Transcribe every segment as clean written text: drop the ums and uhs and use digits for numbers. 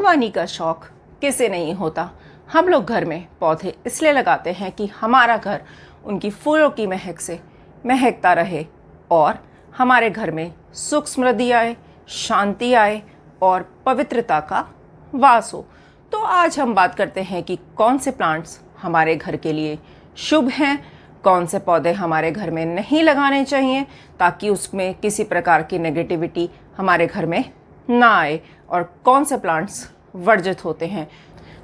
बागवानी का शौक किसे नहीं होता। हम लोग घर में पौधे इसलिए लगाते हैं कि हमारा घर उनकी फूलों की महक से महकता रहे और हमारे घर में सुख समृद्धि आए, शांति आए और पवित्रता का वास हो। तो आज हम बात करते हैं कि कौन से प्लांट्स हमारे घर के लिए शुभ हैं, कौन से पौधे हमारे घर में नहीं लगाने चाहिए ताकि उसमें किसी प्रकार की नेगेटिविटी हमारे घर में ना आए, और कौन से प्लांट्स वर्जित होते हैं।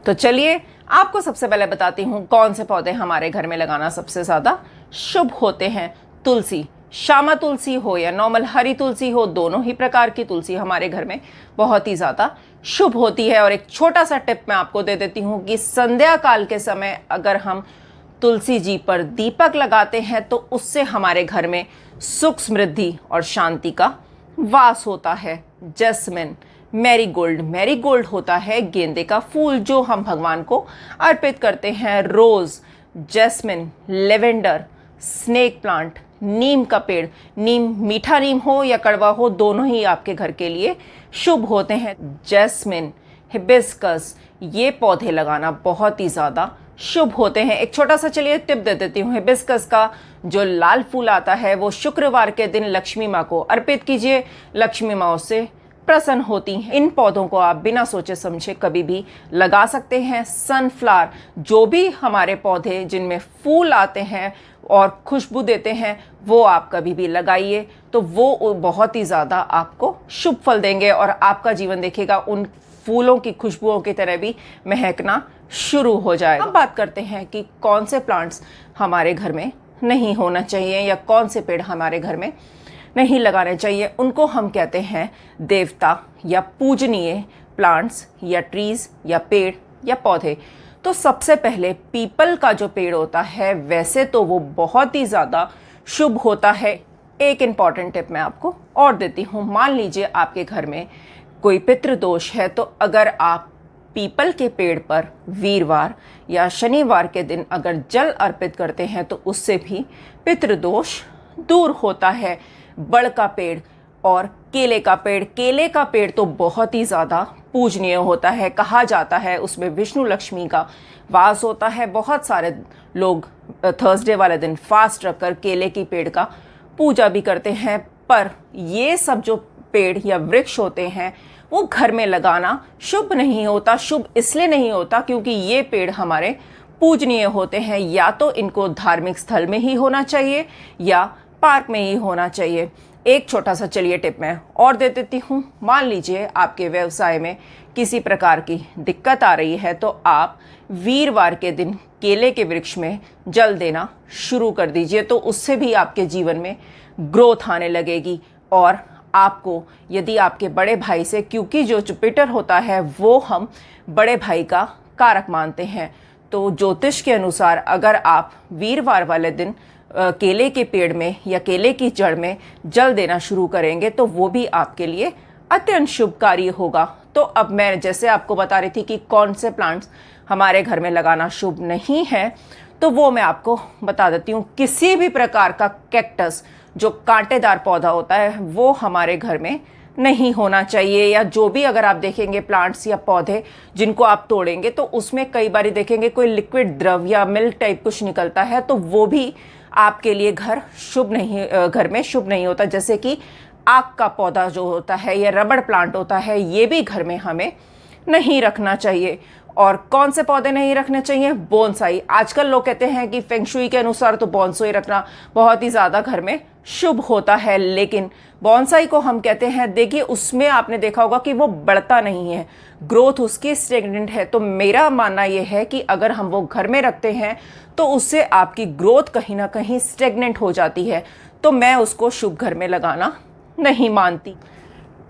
तो चलिए आपको सबसे पहले बताती हूँ कौन से पौधे हमारे घर में लगाना सबसे ज़्यादा शुभ होते हैं। तुलसी, श्यामा तुलसी हो या नॉर्मल हरी तुलसी हो, दोनों ही प्रकार की तुलसी हमारे घर में बहुत ही ज़्यादा शुभ होती है। और एक छोटा सा टिप मैं आपको दे देती हूँ कि संध्या काल के समय अगर हम तुलसी जी पर दीपक लगाते हैं तो उससे हमारे घर में सुख समृद्धि और शांति का वास होता है। जैस्मिन, मैरीगोल्ड, मैरीगोल्ड होता है गेंदे का फूल जो हम भगवान को अर्पित करते हैं। रोज, जैस्मिन, लेवेंडर, स्नेक प्लांट, नीम का पेड़, नीम मीठा नीम हो या कड़वा हो, दोनों ही आपके घर के लिए शुभ होते हैं। जैस्मिन, हिबिस्कस, ये पौधे लगाना बहुत ही ज़्यादा शुभ होते हैं। एक छोटा सा चलिए टिप दे देती हूँ। हिबिस्कस का जो लाल फूल आता है वो शुक्रवार के दिन लक्ष्मी माँ को अर्पित कीजिए, लक्ष्मी माँ उससे प्रसन्न होती हैं। इन पौधों को आप बिना सोचे समझे कभी भी लगा सकते हैं। सनफ्लावर, जो भी हमारे पौधे जिनमें फूल आते हैं और खुशबू देते हैं वो आप कभी भी लगाइए तो वो बहुत ही ज़्यादा आपको शुभ फल देंगे और आपका जीवन देखिएगा उन फूलों की खुशबुओं की तरह भी महकना शुरू हो जाएगा। अब बात करते हैं कि कौन से प्लांट्स हमारे घर में नहीं होना चाहिए या कौन से पेड़ हमारे घर में नहीं लगाने चाहिए। उनको हम कहते हैं देवता या पूजनीय प्लांट्स या ट्रीज या पेड़ या पौधे। तो सबसे पहले पीपल का जो पेड़ होता है वैसे तो वो बहुत ही ज़्यादा शुभ होता है। एक इम्पॉर्टेंट टिप मैं आपको और देती हूँ। मान लीजिए आपके घर में कोई पितृदोष है तो अगर आप पीपल के पेड़ पर वीरवार या शनिवार के दिन अगर जल अर्पित करते हैं तो उससे भी पितृदोष दूर होता है। बड़ का पेड़ और केले का पेड़, केले का पेड़ तो बहुत ही ज़्यादा पूजनीय होता है। कहा जाता है उसमें विष्णु लक्ष्मी का वास होता है। बहुत सारे लोग थर्सडे वाले दिन फास्ट रखकर केले की पेड़ का पूजा भी करते हैं। पर ये सब जो पेड़ या वृक्ष होते हैं वो घर में लगाना शुभ नहीं होता। शुभ इसलिए नहीं होता क्योंकि ये पेड़ हमारे पूजनीय होते हैं। या तो इनको धार्मिक स्थल में ही होना चाहिए या पार्क में ही होना चाहिए। एक छोटा सा चलिए टिप मैं और दे देती हूँ। मान लीजिए आपके व्यवसाय में किसी प्रकार की दिक्कत आ रही है तो आप वीरवार के दिन केले के वृक्ष में जल देना शुरू कर दीजिए तो उससे भी आपके जीवन में ग्रोथ आने लगेगी। और आपको यदि आपके बड़े भाई से, क्योंकि जो जुपिटर होता है वो हम बड़े भाई का कारक मानते हैं, तो ज्योतिष के अनुसार अगर आप वीरवार वाले दिन केले के पेड़ में या केले की जड़ में जल देना शुरू करेंगे तो वो भी आपके लिए अत्यंत शुभकारी होगा। तो अब मैं जैसे आपको बता रही थी कि कौन से प्लांट्स हमारे घर में लगाना शुभ नहीं है तो वो मैं आपको बता देती हूँ। किसी भी प्रकार का कैक्टस जो कांटेदार पौधा होता है वो हमारे घर में नहीं होना चाहिए। या जो भी अगर आप देखेंगे प्लांट्स या पौधे जिनको आप तोड़ेंगे तो उसमें कई बार देखेंगे कोई लिक्विड द्रव या मिल्क टाइप कुछ निकलता है तो वो भी आपके लिए घर में शुभ नहीं होता। जैसे कि आक का पौधा जो होता है या रबड़ प्लांट होता है ये भी घर में हमें नहीं रखना चाहिए। और कौन से पौधे नहीं रखने चाहिए? बोनसाई। आजकल लोग कहते हैं कि फेंगशुई के अनुसार तो बोनसाई रखना बहुत ही ज़्यादा घर में शुभ होता है, लेकिन बोनसाई को हम कहते हैं, देखिए उसमें आपने देखा होगा कि वो बढ़ता नहीं है, ग्रोथ उसकी स्टेगनेंट है। तो मेरा मानना ये है कि अगर हम वो घर में रखते हैं तो उससे आपकी ग्रोथ कहीं ना कहीं स्टेगनेंट हो जाती है, तो मैं उसको शुभ घर में लगाना नहीं मानती।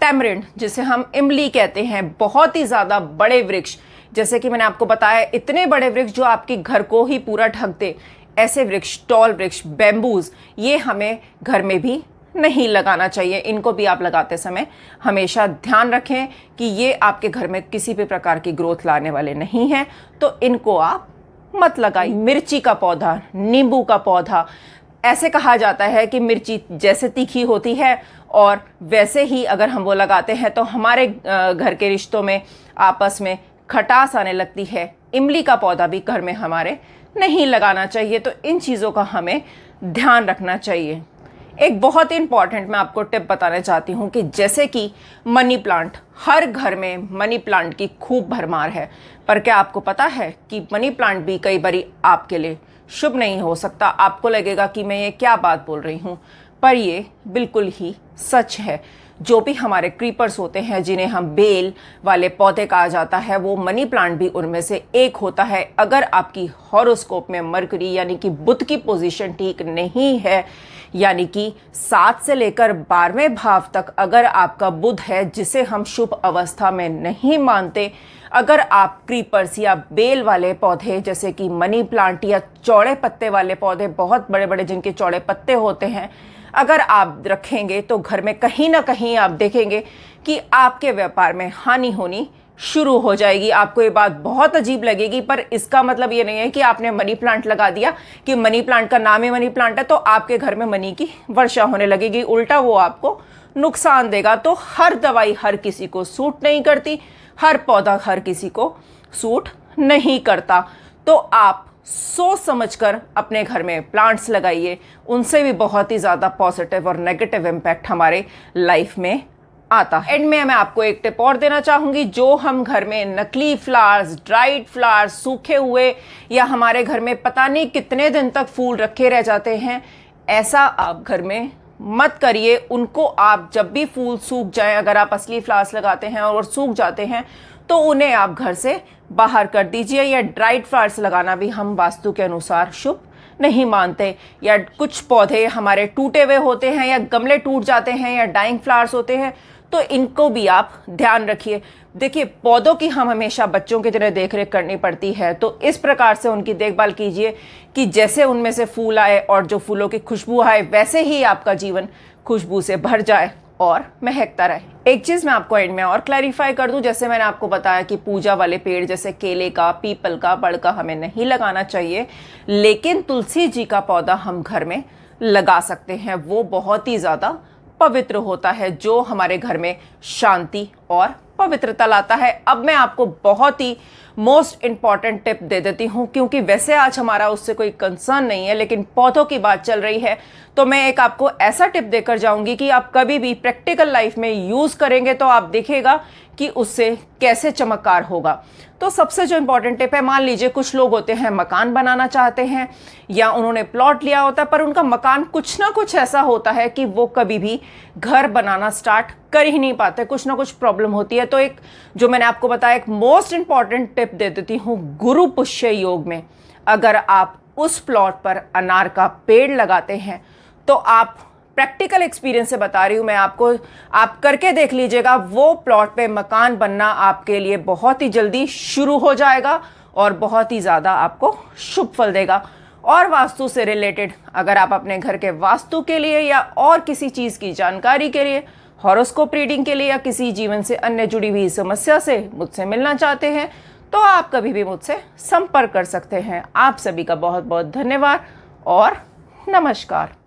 टैमरिंड, जिसे हम इमली कहते हैं, बहुत ही ज़्यादा बड़े वृक्ष, जैसे कि मैंने आपको बताया इतने बड़े वृक्ष जो आपके घर को ही पूरा ढक दे, ऐसे वृक्ष, टॉल वृक्ष, बैम्बूज, ये हमें घर में भी नहीं लगाना चाहिए। इनको भी आप लगाते समय हमेशा ध्यान रखें कि ये आपके घर में किसी भी प्रकार की ग्रोथ लाने वाले नहीं हैं, तो इनको आप मत लगाइए। मिर्ची का पौधा, नींबू का पौधा, ऐसे कहा जाता है कि मिर्ची जैसे तीखी होती है और वैसे ही अगर हम वो लगाते हैं तो हमारे घर के रिश्तों में आपस में खटास आने लगती है। इमली का पौधा भी घर में हमारे नहीं लगाना चाहिए। तो इन चीज़ों का हमें ध्यान रखना चाहिए। एक बहुत ही इंपॉर्टेंट मैं आपको टिप बताना चाहती हूँ कि जैसे कि मनी प्लांट, हर घर में मनी प्लांट की खूब भरमार है, पर क्या आपको पता है कि मनी प्लांट भी कई बारी आपके लिए शुभ नहीं हो सकता। आपको लगेगा कि मैं ये क्या बात बोल रही हूँ, पर ये बिल्कुल ही सच है। जो भी हमारे क्रीपर्स होते हैं, जिन्हें हम बेल वाले पौधे कहा जाता है, वो मनी प्लांट भी उनमें से एक होता है। अगर आपकी हॉरोस्कोप में मरकरी यानी कि बुध की पोजीशन ठीक नहीं है, यानी कि 7 से लेकर 12वें भाव तक अगर आपका बुध है, जिसे हम शुभ अवस्था में नहीं मानते, अगर आप क्रीपर्स या बेल वाले पौधे जैसे कि मनी प्लांट या चौड़े पत्ते वाले पौधे, बहुत बड़े बड़े जिनके चौड़े पत्ते होते हैं, अगर आप रखेंगे तो घर में कहीं ना कहीं आप देखेंगे कि आपके व्यापार में हानि होनी शुरू हो जाएगी। आपको ये बात बहुत अजीब लगेगी, पर इसका मतलब ये नहीं है कि आपने मनी प्लांट लगा दिया कि मनी प्लांट का नाम ही मनी प्लांट है तो आपके घर में मनी की वर्षा होने लगेगी। उल्टा वो आपको नुकसान देगा। तो हर दवाई हर किसी को सूट नहीं करती, हर पौधा हर किसी को सूट नहीं करता। तो आप सोच समझकर अपने घर में प्लांट्स लगाइए, उनसे भी बहुत ही ज़्यादा पॉजिटिव और नेगेटिव इम्पैक्ट हमारे लाइफ में आता है। एंड में मैं आपको एक टिप और देना चाहूँगी, जो हम घर में नकली फ्लावर्स, ड्राइड फ्लावर्स, सूखे हुए, या हमारे घर में पता नहीं कितने दिन तक फूल रखे रह जाते हैं, ऐसा आप घर में मत करिए। उनको आप जब भी फूल सूख जाएं, अगर आप असली फ्लावर्स लगाते हैं और सूख जाते हैं, तो उन्हें आप घर से बाहर कर दीजिए। या ड्राइड फ्लावर्स लगाना भी हम वास्तु के अनुसार शुभ नहीं मानते। या कुछ पौधे हमारे टूटे हुए होते हैं या गमले टूट जाते हैं या डाइंग फ्लावर्स होते हैं, तो इनको भी आप ध्यान रखिए। देखिए, पौधों की हम हमेशा बच्चों की तरह देखरेख करनी पड़ती है, तो इस प्रकार से उनकी देखभाल कीजिए कि जैसे उनमें से फूल आए और जो फूलों की खुशबू आए, वैसे ही आपका जीवन खुशबू से भर जाए और महकता रहे। एक चीज़ मैं आपको एंड में और क्लैरिफाई कर दूं, जैसे मैंने आपको बताया कि पूजा वाले पेड़ जैसे केले का, पीपल का, बड़ का हमें नहीं लगाना चाहिए, लेकिन तुलसी जी का पौधा हम घर में लगा सकते हैं। वो बहुत ही ज़्यादा पवित्र होता है, जो हमारे घर में शांति और पवित्रता लाता है। अब मैं आपको बहुत ही मोस्ट इंपॉर्टेंट टिप दे देती हूँ, क्योंकि वैसे आज हमारा उससे कोई कंसर्न नहीं है, लेकिन पौधों की बात चल रही है, तो मैं एक आपको ऐसा टिप देकर जाऊंगी कि आप कभी भी प्रैक्टिकल लाइफ में यूज़ करेंगे तो आप देखिएगा कि उससे कैसे चमत्कार होगा। तो सबसे जो इंपॉर्टेंट टिप है, मान लीजिए कुछ लोग होते हैं मकान बनाना चाहते हैं या उन्होंने प्लॉट लिया होता है, पर उनका मकान कुछ ना कुछ ऐसा होता है कि वो कभी भी घर बनाना स्टार्ट कर ही नहीं पाते, कुछ ना कुछ प्रॉब्लम होती है। तो एक जो मैंने आपको बताया, एक मोस्ट इंपॉर्टेंट टिप दे देती हूँ। गुरु पुष्य योग में अगर आप उस प्लॉट पर अनार का पेड़ लगाते हैं, तो आप, प्रैक्टिकल एक्सपीरियंस से बता रही हूँ मैं आपको, आप करके देख लीजिएगा, वो प्लॉट पे मकान बनना आपके लिए बहुत ही जल्दी शुरू हो जाएगा और बहुत ही ज़्यादा आपको शुभ फल देगा। और वास्तु से रिलेटेड अगर आप अपने घर के वास्तु के लिए या और किसी चीज़ की जानकारी के लिए, हॉरोस्कोप रीडिंग के लिए, या किसी जीवन से अन्य जुड़ी हुई समस्या से मुझसे मिलना चाहते हैं, तो आप कभी भी मुझसे संपर्क कर सकते हैं। आप सभी का बहुत बहुत धन्यवाद और नमस्कार।